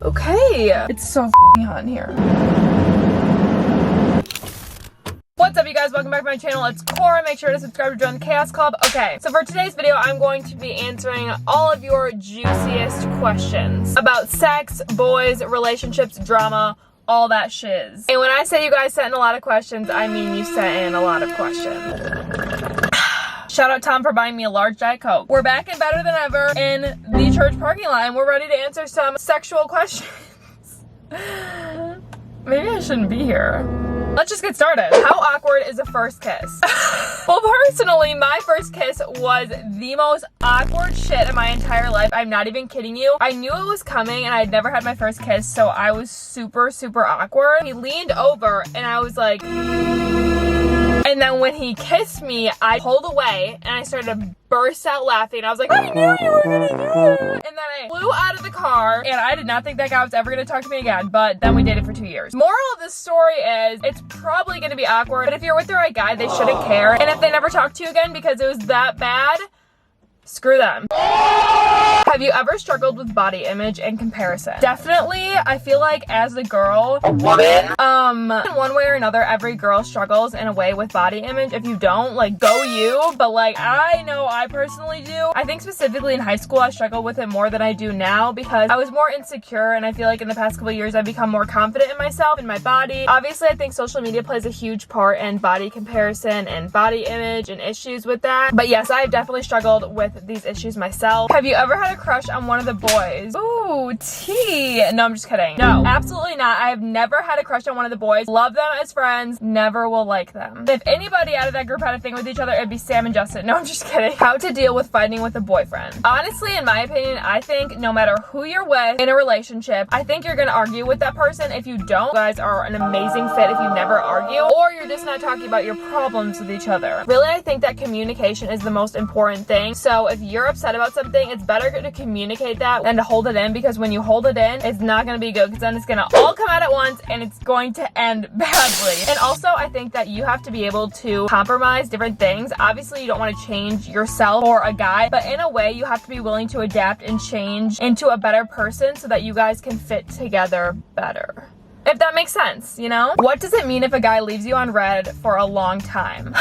Okay. It's so hot in here. What's up, you guys? Welcome back to my channel. It's Cora. Make sure to subscribe to join the Chaos Club. Okay, so for today's video, I'm going to be answering all of your juiciest questions about sex, boys, relationships, drama, all that shiz. And when I say you guys sent in a lot of questions, I mean you sent in a lot of questions. Shout out Tom for buying me a large Diet Coke. We're back and better than ever in the church parking lot, and we're ready to answer some sexual questions. Maybe I shouldn't be here. Let's just get started. How awkward is a first kiss? Well, personally, my first kiss was the most awkward shit in my entire life. I'm not even kidding you. I knew it was coming and I'd never had my first kiss, so I was super, super awkward. He leaned over and I was like... And then when he kissed me, I pulled away and I started to burst out laughing. I was like, I knew you were gonna do it. And then I flew out of the car and I did not think that guy was ever gonna talk to me again, but then we dated for 2 years. Moral of the story is it's probably gonna be awkward, but if you're with the right guy, they shouldn't care. And if they never talk to you again because it was that bad, screw them. Have you ever struggled with body image and comparison? Definitely. I feel like as a girl, in one way or another, every girl struggles in a way with body image. If you don't, like, go you, but like, I know I personally do. I think specifically in high school, I struggled with it more than I do now because I was more insecure, and I feel like in the past couple of years, I've become more confident in myself and my body. Obviously, I think social media plays a huge part in body comparison and body image and issues with that. But yes, I've definitely struggled with these issues myself. Have you ever had a crush on one of the boys? Ooh, tea. No, I'm just kidding. No, absolutely not. I have never had a crush on one of the boys. Love them as friends. Never will like them. If anybody out of that group had a thing with each other, it'd be Sam and Justin. No, I'm just kidding. How to deal with fighting with a boyfriend? Honestly, in my opinion, I think no matter who you're with in a relationship, I think you're gonna argue with that person. If you don't, you guys are an amazing fit if you never argue, or you're just not talking about your problems with each other. Really, I think that communication is the most important thing. So if you're upset about something, it's better to communicate that than to hold it in, because when you hold it in, it's not going to be good, because then it's going to all come out at once and it's going to end badly. And also, I think that you have to be able to compromise different things. Obviously, you don't want to change yourself for a guy, but in a way, you have to be willing to adapt and change into a better person so that you guys can fit together better. If that makes sense, you know? What does it mean if a guy leaves you on red for a long time?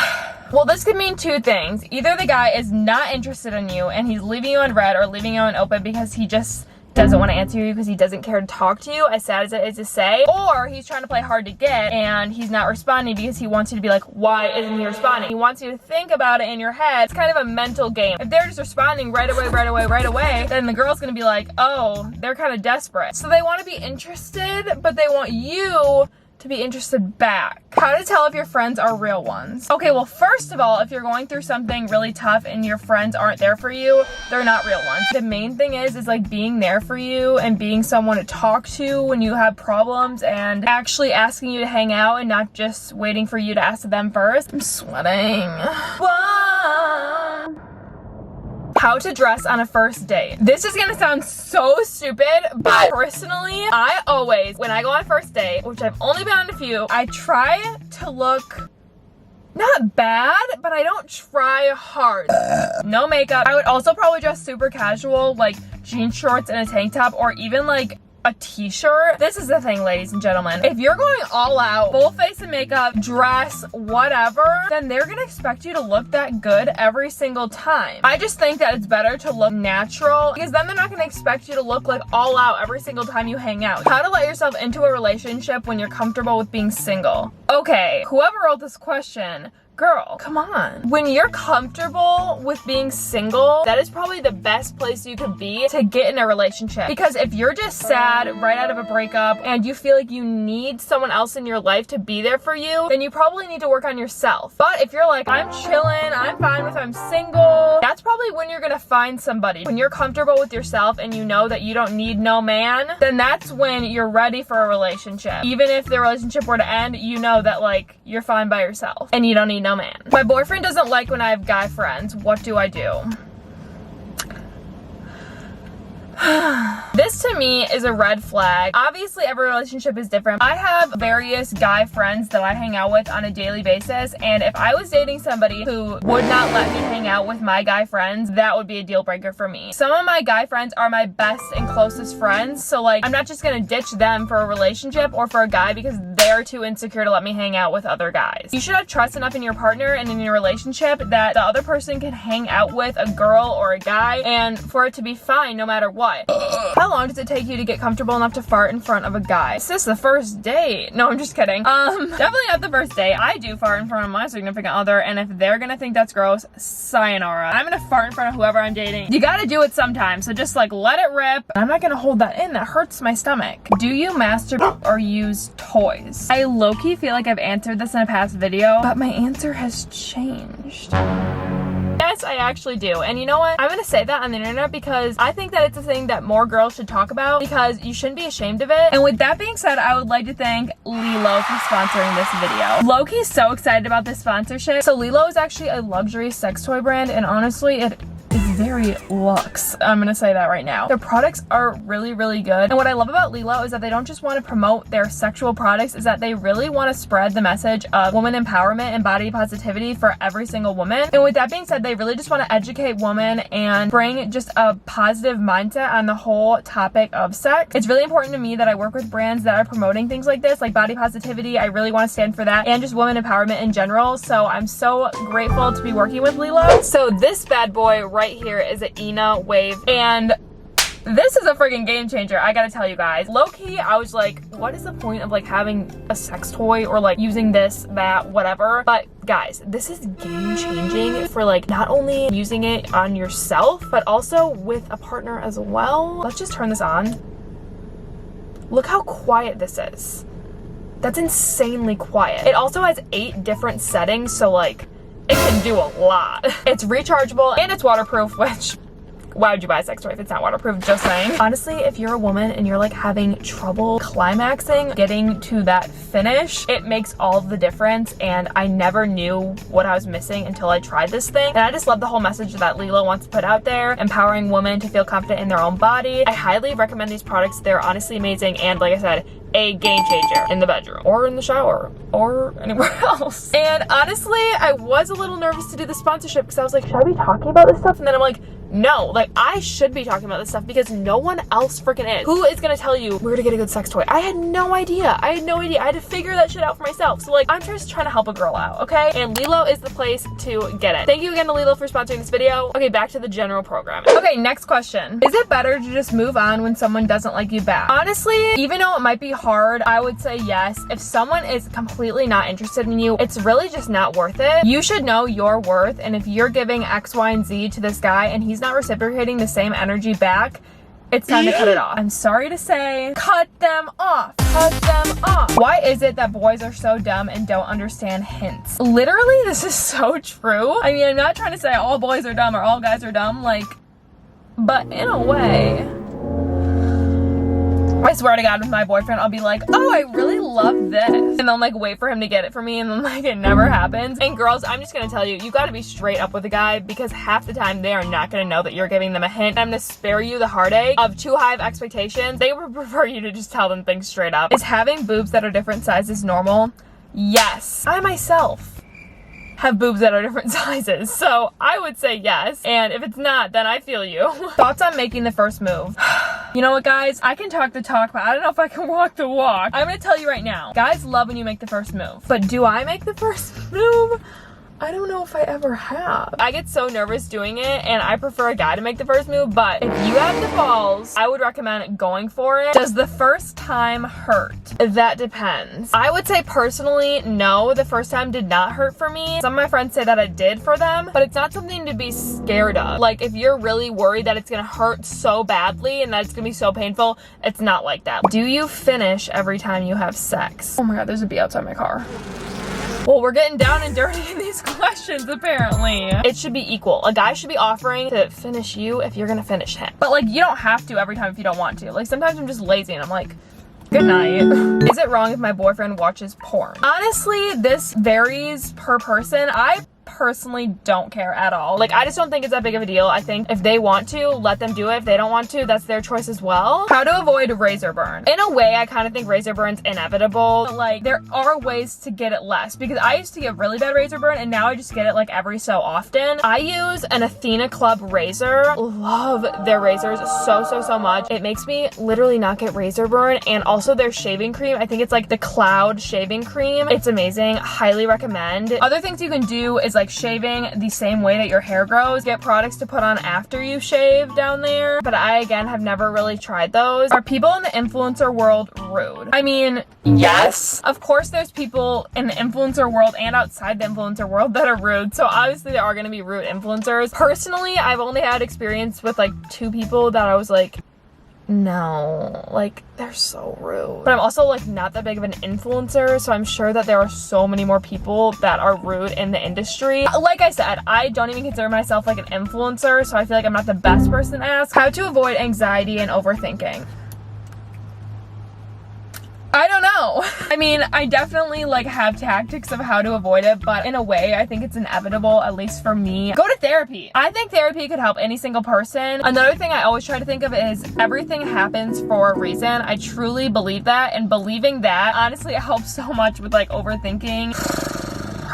Well, this could mean two things. Either the guy is not interested in you and he's leaving you on red, or leaving you on open because he just doesn't want to answer you because he doesn't care to talk to you, as sad as it is to say, or he's trying to play hard to get and he's not responding because he wants you to be like, why isn't he responding? He wants you to think about it in your head. It's kind of a mental game. If they're just responding right away, then the girl's gonna be like, oh, they're kind of desperate. So they want to be interested, but they want you to be interested back. How to tell if your friends are real ones? Okay, well, first of all, if you're going through something really tough and your friends aren't there for you, they're not real ones. The main thing is like being there for you and being someone to talk to when you have problems, and actually asking you to hang out and not just waiting for you to ask them first. I'm sweating. Whoa. How to dress on a first date. This is gonna sound so stupid, but personally, I always, when I go on a first date, which I've only been on a few, I try to look not bad, but I don't try hard. No makeup. I would also probably dress super casual, like jean shorts and a tank top, or even like a t-shirt. This is the thing, ladies and gentlemen. If you're going all out, full face of makeup, dress, whatever, then they're gonna expect you to look that good every single time. I just think that it's better to look natural, because then they're not gonna expect you to look like all out every single time you hang out. How to let yourself into a relationship when you're comfortable with being single. Okay, whoever wrote this question, girl, come on. When you're comfortable with being single, that is probably the best place you could be to get in a relationship. Because if you're just sad right out of a breakup and you feel like you need someone else in your life to be there for you, then you probably need to work on yourself. But if you're like, I'm chilling, I'm fine with I'm single, that's probably when you're gonna find somebody. When you're comfortable with yourself and you know that you don't need no man, then that's when you're ready for a relationship. Even if the relationship were to end, you know that like you're fine by yourself and you don't need no man. My boyfriend doesn't like when I have guy friends. What do I do? This to me is a red flag. Obviously, every relationship is different. I have various guy friends that I hang out with on a daily basis, and if I was dating somebody who would not let me hang out with my guy friends, that would be a deal breaker for me. Some of my guy friends are my best and closest friends, so like, I'm not just gonna ditch them for a relationship or for a guy because they're too insecure to let me hang out with other guys. You should have trust enough in your partner and in your relationship that the other person can hang out with a girl or a guy and for it to be fine no matter what. How long does it take you to get comfortable enough to fart in front of a guy? Is this the first date? No, I'm just kidding. Definitely not the first date. I do fart in front of my significant other, and if they're gonna think that's gross, sayonara. I'm gonna fart in front of whoever I'm dating. You gotta do it sometime, so just like let it rip. I'm not gonna hold that in, that hurts my stomach. Do you masturbate or use toys? I low-key feel like I've answered this in a past video, but my answer has changed. Yes, I actually do. And you know what? I'm gonna say that on the internet because I think that it's a thing that more girls should talk about because you shouldn't be ashamed of it. And with that being said, I would like to thank Lilo for sponsoring this video. Loki's so excited about this sponsorship. So Lilo is actually a luxury sex toy brand, and honestly, it is very luxe. I'm gonna say that right now. Their products are really, really good. And what I love about Lilo is that they don't just want to promote their sexual products, is that they really want to spread the message of woman empowerment and body positivity for every single woman. And with that being said, they really just want to educate women and bring just a positive mindset on the whole topic of sex. It's really important to me that I work with brands that are promoting things like this, like body positivity. I really want to stand for that, and just women empowerment in general. So I'm so grateful to be working with Lilo. So this bad boy right here is an Ina Wave, and this is a freaking game changer, I gotta tell you guys. Low-key, I was like, what is the point of like having a sex toy or like using this, that, whatever? But guys, this is game changing for like not only using it on yourself, but also with a partner as well. Let's just turn this on. Look how quiet this is. That's insanely quiet. It also has 8 different settings, so like, it can do a lot. It's rechargeable and it's waterproof, which, why would you buy a sex toy if it's not waterproof? Just saying. Honestly, if you're a woman and you're like having trouble climaxing, getting to that finish, it makes all the difference. And I never knew what I was missing until I tried this thing. And I just love the whole message that Lilo wants to put out there, empowering women to feel confident in their own body. I highly recommend these products. They're honestly amazing. And like I said, a game changer in the bedroom or in the shower or anywhere else. And honestly, I was a little nervous to do the sponsorship because I was like, should I be talking about this stuff? And then I'm like, no, like I should be talking about this stuff because no one else freaking is. Who is gonna tell you where to get a good sex toy? I had no idea. I had to figure that shit out for myself. So like, I'm just trying to help a girl out, okay? And Lilo is the place to get it. Thank you again to Lilo for sponsoring this video. Okay, back to the general programming. Okay, next question. Is it better to just move on when someone doesn't like you back? Honestly, even though it might be hard, I would say yes. If someone is completely not interested in you, it's really just not worth it. You should know your worth, and if you're giving X, Y, and Z to this guy and he's not reciprocating the same energy back, it's time to cut it off. I'm sorry to say, cut them off. Cut them off. Why is it that boys are so dumb and don't understand hints? Literally, this is so true. I mean, I'm not trying to say all boys are dumb or all guys are dumb, like, but in a way. I swear to God, with my boyfriend, I'll be like, oh, I really love this. And then like wait for him to get it for me, and then like it never happens. And girls, I'm just gonna tell you, you gotta be straight up with a guy because half the time they are not gonna know that you're giving them a hint. I'm gonna spare you the heartache of too high of expectations. They would prefer you to just tell them things straight up. Is having boobs that are different sizes normal? Yes. I myself have boobs that are different sizes, so I would say yes. And if it's not, then I feel you. Thoughts on making the first move? You know what, guys? I can talk the talk, but I don't know if I can walk the walk. I'm gonna tell you right now, guys love when you make the first move. But do I make the first move? I don't know if I ever have. I get so nervous doing it, and I prefer a guy to make the first move, but if you have the balls, I would recommend going for it. Does the first time hurt? That depends. I would say personally, no, the first time did not hurt for me. Some of my friends say that it did for them, but it's not something to be scared of. Like, if you're really worried that it's gonna hurt so badly and that it's gonna be so painful, it's not like that. Do you finish every time you have sex? Oh my God, there's a bee outside my car. Well, we're getting down and dirty in these questions, apparently. It should be equal. A guy should be offering to finish you if you're gonna finish him. But like, you don't have to every time if you don't want to. Like, sometimes I'm just lazy and I'm like, good night. Is it wrong if my boyfriend watches porn? Honestly, this varies per person. I personally don't care at all. Like, I just don't think it's that big of a deal. I think if they want to, let them do it. If they don't want to, that's their choice as well. How to avoid razor burn. In a way, I kind of think razor burn's inevitable. But, like, there are ways to get it less, because I used to get really bad razor burn and now I just get it like every so often. I use an Athena Club razor. Love their razors so much. It makes me literally not get razor burn. And also their shaving cream, I think it's like the Cloud shaving cream. It's amazing. Highly recommend. Other things you can do is like shaving the same way that your hair grows. Get products to put on after you shave down there. But I, again, have never really tried those. Are people in the influencer world rude? I mean, yes. Of course there's people in the influencer world and outside the influencer world that are rude. So obviously there are going to be rude influencers. Personally, I've only had experience with like 2 people that I was like, no, like, they're so rude. But I'm also like not that big of an influencer, so I'm sure that there are so many more people that are rude in the industry. Like I said, I don't even consider myself like an influencer, so I feel like I'm not the best person to ask. How to avoid anxiety and overthinking. I don't know. I mean, I definitely like have tactics of how to avoid it, but in a way, I think it's inevitable, at least for me. Go to therapy. I think therapy could help any single person. Another thing I always try to think of is everything happens for a reason. I truly believe that, and believing that, honestly, it helps so much with like overthinking.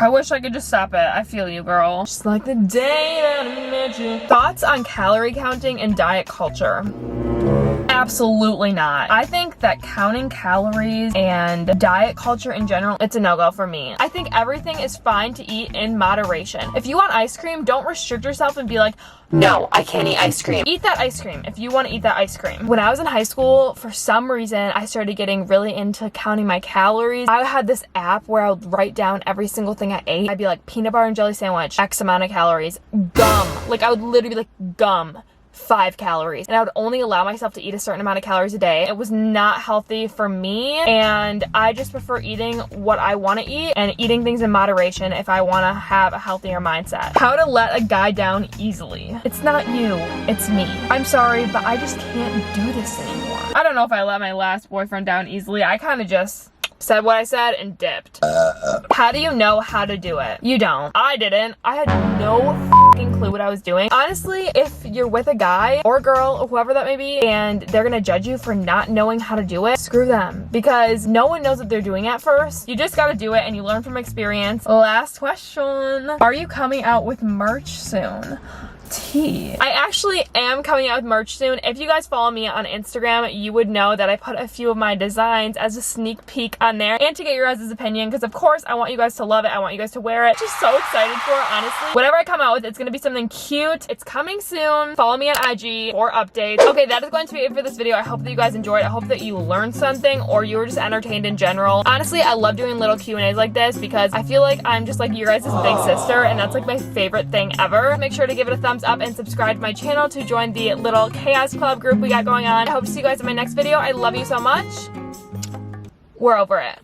I wish I could just stop it. I feel you, girl. Just like the day that I met you. Thoughts on calorie counting and diet culture? Absolutely not. I think that counting calories and diet culture in general, it's a no-go for me. I think everything is fine to eat in moderation. If you want ice cream, don't restrict yourself and be like, no, I can't eat ice cream. Eat that ice cream if you want to eat that ice cream. When I was in high school, for some reason, I started getting really into counting my calories. I had this app where I would write down every single thing I ate. I'd be like, peanut butter and jelly sandwich, X amount of calories. Gum. Like, I would literally be like, gum. 5 calories, and I would only allow myself to eat a certain amount of calories a day. It was not healthy for me, and I just prefer eating what I want to eat and eating things in moderation if I want to have a healthier mindset. How to let a guy down easily. It's not you, it's me. I'm sorry, but I just can't do this anymore. I don't know if I let my last boyfriend down easily. I kind of just said what I said and dipped. How do you know how to do it? You don't. I didn't. I had no fucking clue what I was doing. Honestly, if you're with a guy or a girl or whoever that may be and they're gonna judge you for not knowing how to do it, screw them, because no one knows what they're doing at first. You just gotta do it and you learn from experience. Last question. Are you coming out with merch soon? I actually am coming out with merch soon. If you guys follow me on Instagram, you would know that I put a few of my designs as a sneak peek on there and to get your guys' opinion, because of course I want you guys to love it. I want you guys to wear it. Just so excited for it, honestly. Whatever I come out with, it's gonna be something cute. It's coming soon. Follow me on IG for updates. Okay, that is going to be it for this video. I hope that you guys enjoyed. I hope that you learned something or you were just entertained in general. Honestly, I love doing little Q&As like this because I feel like I'm just like your guys' big sister, and that's like my favorite thing ever. Make sure to give it a thumbs up and subscribe to my channel to join the little chaos club group we got going on. I hope to see you guys in my next video. I love you so much. We're over it.